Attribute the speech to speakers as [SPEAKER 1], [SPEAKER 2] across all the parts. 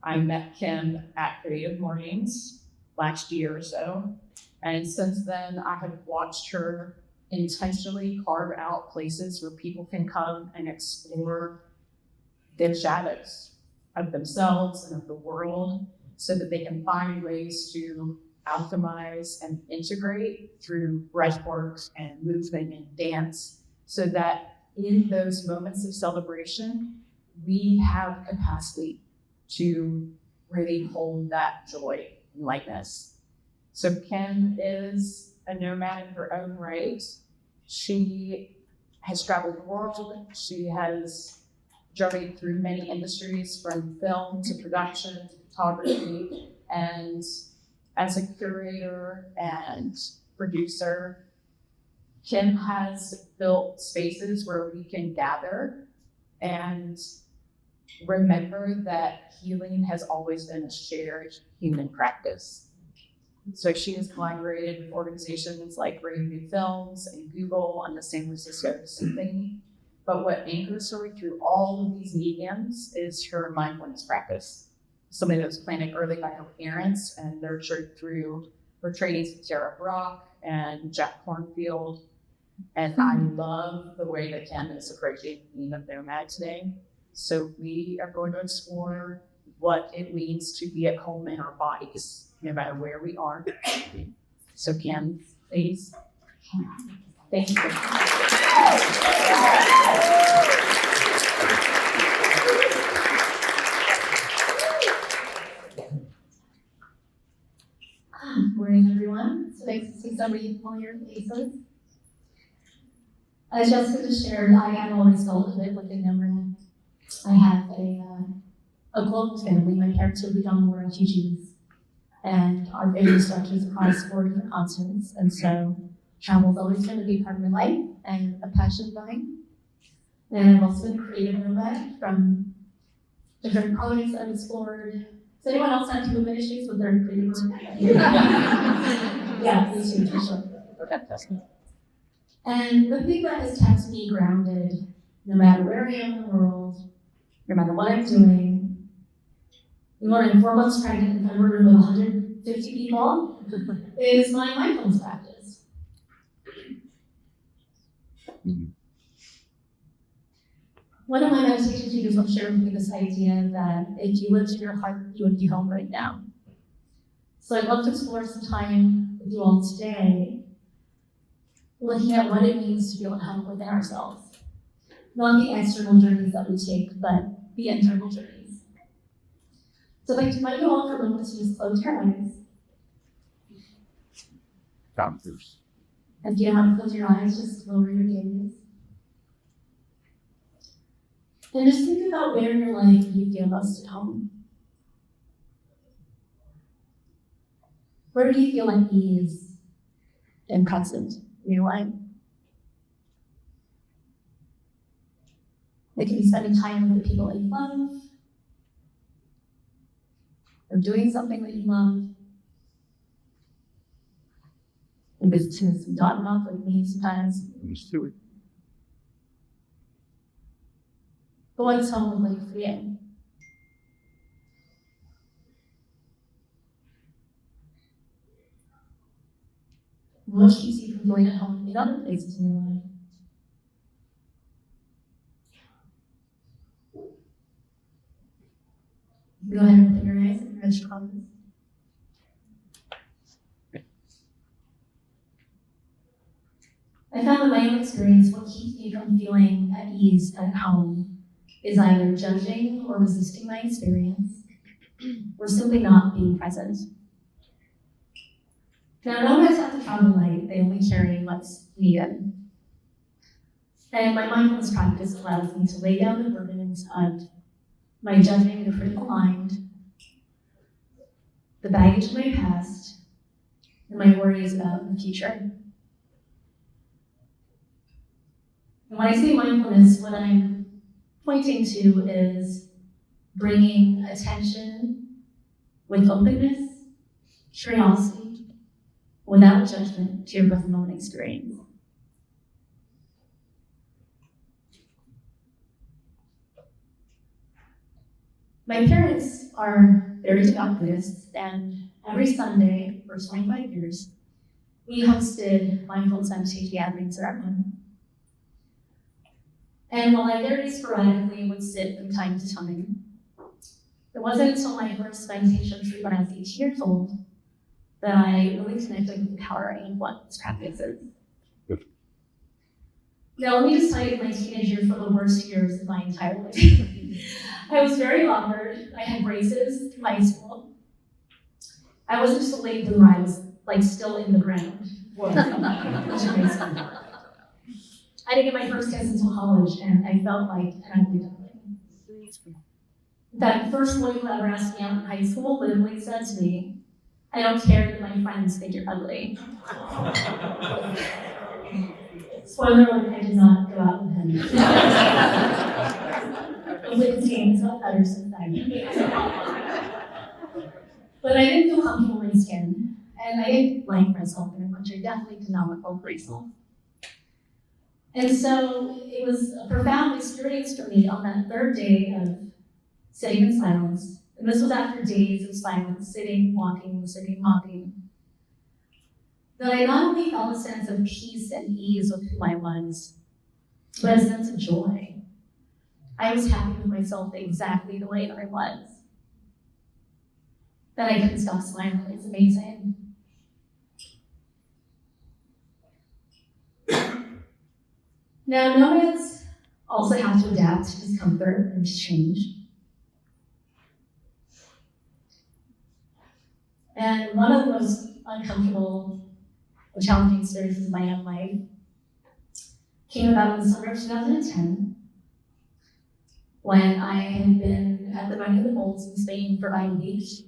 [SPEAKER 1] I met Kim at CreativeMornings last year or so. And since then, I have watched her intentionally carve out places where people can come and explore the shadows of themselves and of the world so that they can find ways to alchemize and integrate through breath work and movement and dance, so that in those moments of celebration, we have capacity to really hold that joy and lightness. So Kim is a nomad in her own right. She has traveled the world. She has journeyed through many industries, from film to production to photography. And as a curator and producer, Kim has built spaces where we can gather and remember that healing has always been a shared human practice. So she has collaborated with organizations like Brave New Films and Google on the San Francisco Symphony. But what anchors her through all of these mediums is her mindfulness practice. Something that was planted early by her parents and nurtured through her trainings with Tara Brock and Jack Cornfield. And I love the way that Kim is approaching being a nomad today. So we are going to explore what it means to be at home in our bodies, no matter where we are. So Kim, please. Thank you.
[SPEAKER 2] Good morning, everyone. It's nice to see so many familiar faces. As Jessica just shared, I have always felt a bit like a nomad. I have a global family. My parents are Uganda refugees, and our family stretches across 4 different continents, and so travel is always going to be part of my life and a passion of mine. And I've also been a creative nomad from different projects I've explored. Does anyone else have movement issues with their creative nomad? Yeah, me too, for sure. And the thing that has kept me grounded, no matter where I am in the world, no matter what I'm doing, even when I'm 4 months pregnant, if I'm in a room of 150 people, is my mindfulness practice. One of my meditation teachers will share with me this idea that if you lived in your heart, you would be home right now. So I'd love to explore some time with you all today, looking at what it means to feel at home within ourselves. Not the external journeys that we take, but the internal journeys. So I'd like to invite you all for a moment to just close your eyes. And if you don't have to close your eyes, just lower your gaze. And just think about where in your life you feel most at home. Where do you feel like ease and present in your life? It can be spending time with the people that you love, or doing something that you love. And visiting some dog mouth like me sometimes. But what's home like for you? What keeps you from going at home in other places in your life? Go ahead and open your eyes and stretch your arms. I found in my own experience what keeps me from feeling at ease at home is either judging or resisting my experience, or simply not being present. Now, nomads have to travel light, they only carry what's needed. And my mindfulness practice allows me to lay down the burdens of my judging and critical mind, the baggage of my past, and my worries about the future. And when I say mindfulness, what I'm pointing to is bringing attention with openness, curiosity, without judgment to your present moment experience. My parents are very devout Buddhists, and every Sunday for 25 years, we hosted mindfulness meditation gatherings at our home. And while I very sporadically would sit from time to time, it wasn't until my first meditation retreat when I was 18 years old that I really connected with the power of mindfulness practices. Now, let me just tell you, my teenage years were the worst years of my entire life. I was very awkward. I had braces in high school. I wasn't just a late bloomer, I was like still in the ground. I didn't get my first kiss until college, and I felt like an ugly duckling. That first boy who ever asked me out in high school literally said to me, "I don't care that my friends think you're ugly." Spoiler alert, I did not go out with him. The Wiggins games got better since then. But I didn't feel comfortable in my skin, and I didn't like myself very much. I definitely did not look graceful. And so it was a profound experience for me on that third day of sitting in silence. And this was after days of silence, sitting, walking, that I not only felt a sense of peace and ease with who I was, but a sense of joy. I was happy with myself exactly the way that I was. That I couldn't stop smiling. It's amazing. Now, nomads also have to adapt to discomfort and to change. And one of the most uncomfortable or challenging experiences of my own life came about in the summer of 2010 when I had been at the Running of the Bulls in Spain for 5 weeks,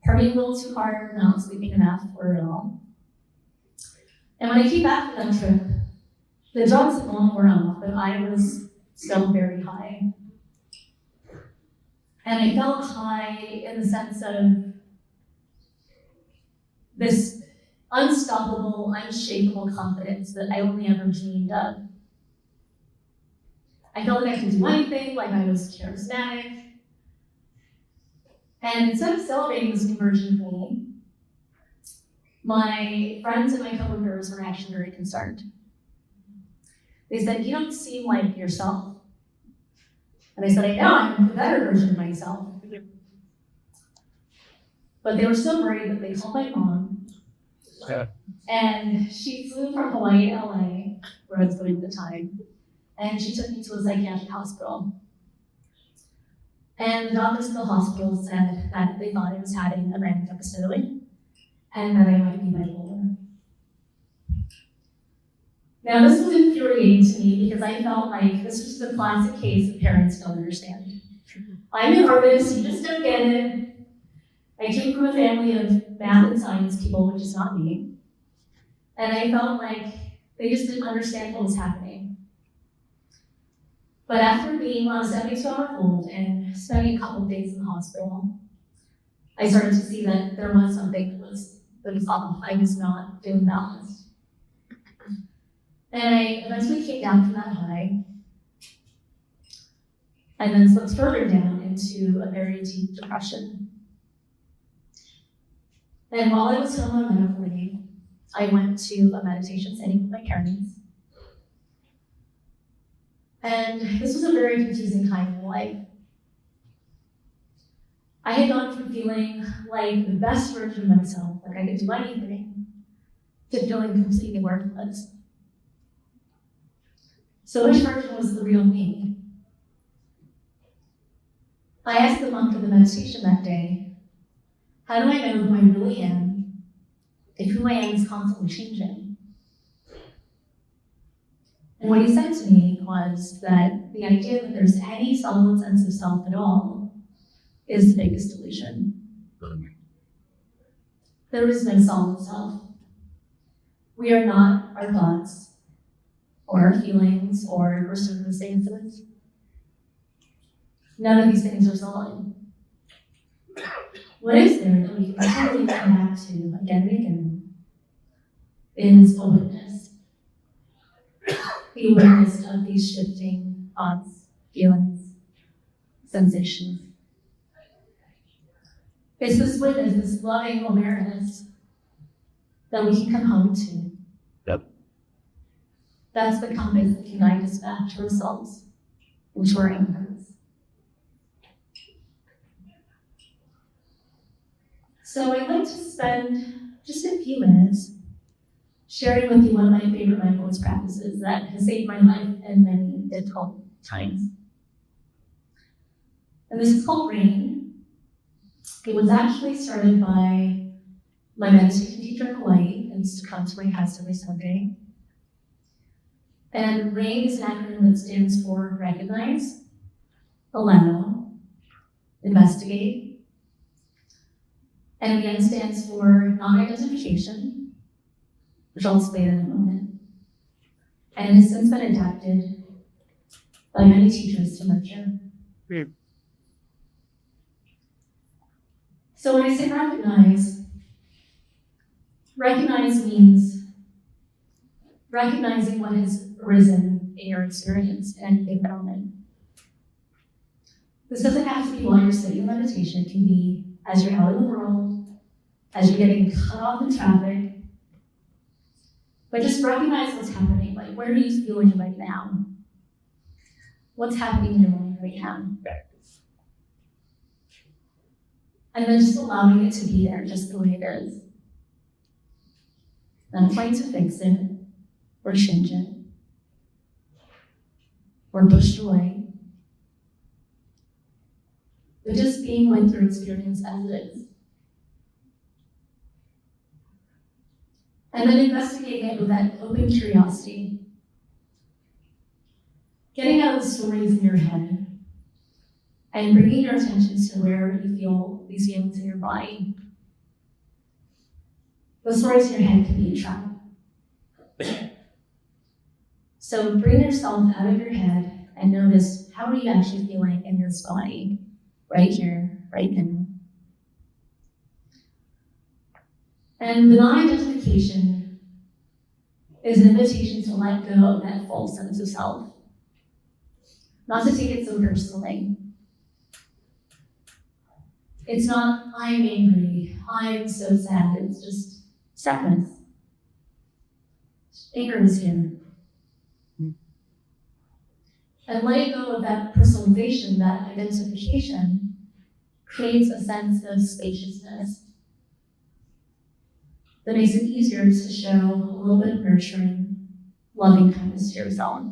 [SPEAKER 2] partying a little too hard, not sleeping enough or at all. And when I came back from that trip, the drugs had long worn off, but I was still very high. And I felt high in the sense of this unstoppable, unshakable confidence that I only ever dreamed of. I felt like I could do anything, like I was charismatic. And instead of celebrating this new version of me, my friends and my coworkers were actually very concerned. They said, "You don't seem like yourself." And I said, "I know, I'm a better version of myself." But they were so worried that they called my mom. And she flew from Hawaii to LA, where I was going at the time. And she took me to a psychiatric hospital. And the doctors at the hospital said that they thought I was having a manic episode and that I might be bipolar. Now, this was infuriating to me because I felt like this was the classic case of parents don't understand. I'm an artist, you just don't get it. I came from a family of math and science people, which is not me. And I felt like they just didn't understand what was happening. But after being on a 72-hour hold and spending a couple of days in the hospital, I started to see that there was something that was off. I was not feeling balanced. And I eventually came down from that high and then slipped further down into a very deep depression. And while I was still on medical leave, I went to a meditation setting with my parents. And this was a very confusing time in life. I had gone from feeling like the best version of myself, like I could do anything, to feeling completely worthless. So which version was the real me? I asked the monk of the meditation that day, how do I know who I really am if who I am is constantly changing? And what he said to me was that the idea that there's any solid sense of self at all is the biggest delusion. There is no solid self. We are not our thoughts, or our feelings, or our circumstances. None of these things are solid. What is there that we can continually come back to again and again is awareness. The awareness of these shifting thoughts, feelings, sensations. It's this witness, this loving awareness that we can come home to.
[SPEAKER 3] Yep.
[SPEAKER 2] That's the compass that can guide us back to ourselves and to our own purpose. So I'd like to spend just a few minutes sharing with you one of my favorite mindfulness practices that has saved my life in many difficult times. And this is called RAIN. It was actually started by my meditation teacher in Hawaii, and used to come to my house every Sunday. And RAIN is an acronym that stands for recognize, allow, investigate, and again stands for non-identification, which I'll explain in a moment, and has since been adapted by many teachers to nurture. So when I say recognize means recognizing what has arisen in your experience at any given moment. This doesn't have to be while you're sitting in meditation. It can be as you're out in the world, as you're getting cut off in traffic. But just recognize what's happening. Like, where are you feeling right now? What's happening in your mind right now? And then just allowing it to be there just the way it is. Not trying to fix it, or change it, or push it away. But just being with your experience as it is. And then investigating it with that open curiosity. Getting out of the stories in your head and bringing your attention to where you feel these feelings in your body. The stories in your head can be a trap. So bring yourself out of your head and notice, how are you actually feeling in this body, right here, right now. And the non-identification is an invitation to let go of that false sense of self. Not to take it so personally. It's not, I'm angry, I'm so sad. It's just sadness. Anger is here. And letting go of that personalization, that identification, creates a sense of spaciousness that makes it easier to show a little bit of nurturing, loving kindness to yourself.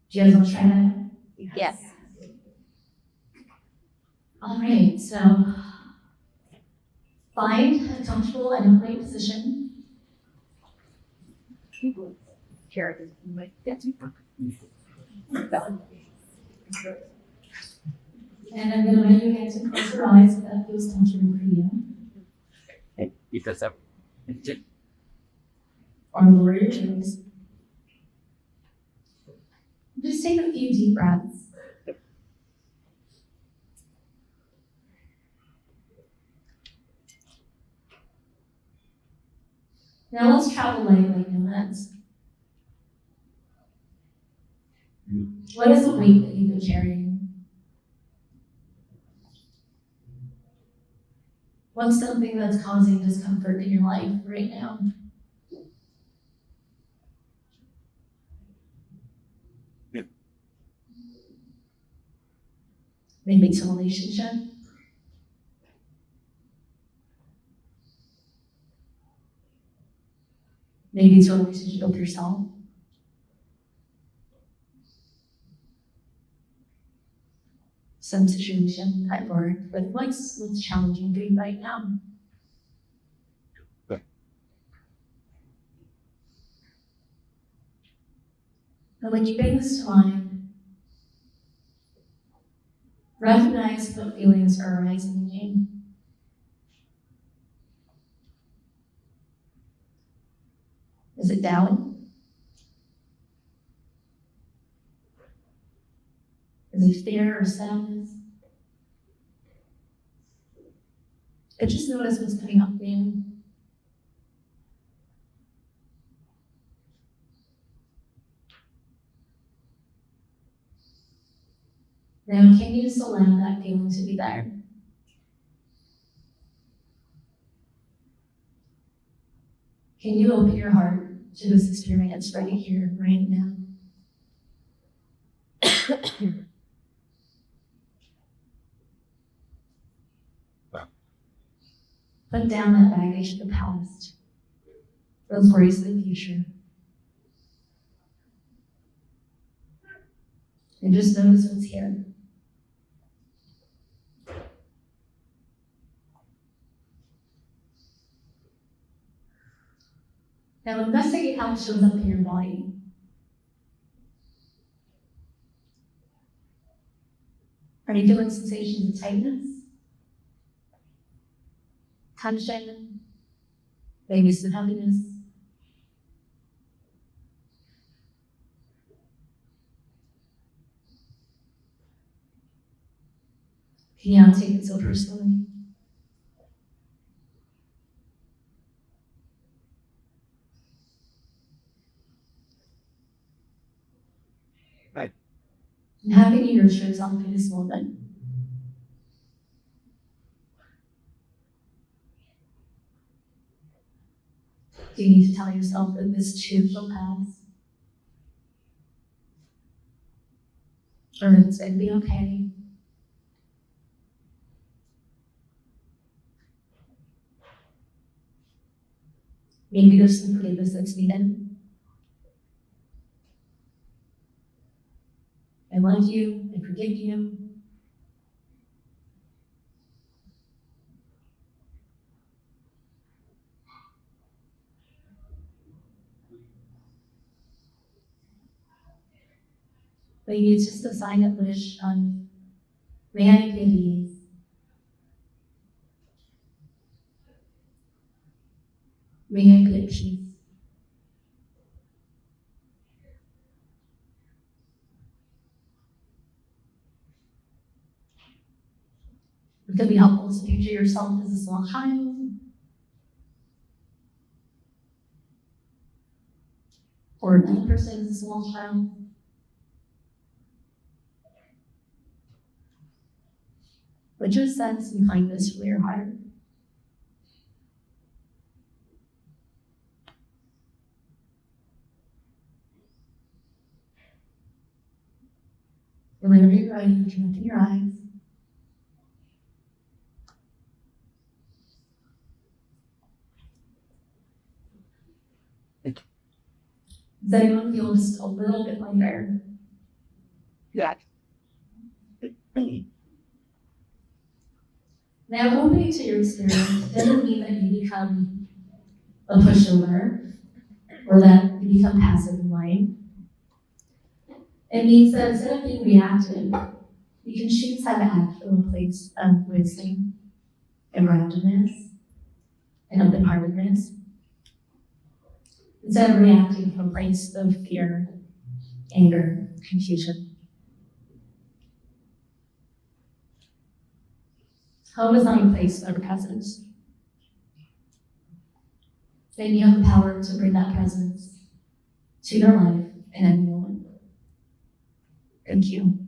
[SPEAKER 2] Do you guys want to try that?
[SPEAKER 1] Yes.
[SPEAKER 2] All right, so find a comfortable and upright position. And I'm going to invite you again to close your eyes if that feels comfortable for you.
[SPEAKER 3] Eat this up.
[SPEAKER 2] Or lower your toes. Just take a few deep breaths. Now let's travel lightly in minutes. What is the weight that you've been carrying? What's something that's causing discomfort in your life right now?
[SPEAKER 3] Yep.
[SPEAKER 2] Maybe it's a relationship. Maybe it's a relationship with yourself. Some situation at work, but what's challenging for you right now?
[SPEAKER 3] Okay.
[SPEAKER 2] And when you bring this to mind, recognize what feelings are arising in you. Is it doubt? Is it fear or sadness? But just notice what's coming up for you. Now, can you just allow that feeling to be there? Can you open your heart to this experience right here, right now? Put down that baggage of the past, those worries of the future. And just notice what's here. Now investigate how it shows up in your body. Are you feeling sensations of tightness? Tension? Maybe some heaviness? Can you not take it so personally?
[SPEAKER 3] Right.
[SPEAKER 2] And how can you nurture yourself in this moment? Do you need to tell yourself that this too will pass? Or it's going to be okay? Maybe there's some forgiveness that's needed. I love you, I forgive you. Maybe it's just a sign of wish on may I be at ease. May I be at peace. It could be helpful to picture yourself as a small child. Or another person as a small child. But just sense some kindness from your heart. And whenever you're ready, you can open your eyes. Does anyone feel just a little bit lighter?
[SPEAKER 3] Yeah.
[SPEAKER 2] Now, opening to your experience doesn't mean that you become a pushover or that you become passive in life. It means that instead of being reactive, you can choose how to act from a place of wisdom and groundedness and open-heartedness, instead of reacting from a place of fear, anger, confusion. Home is not a place of presence. Then you have the power to bring that presence to your life in any moment. Thank you.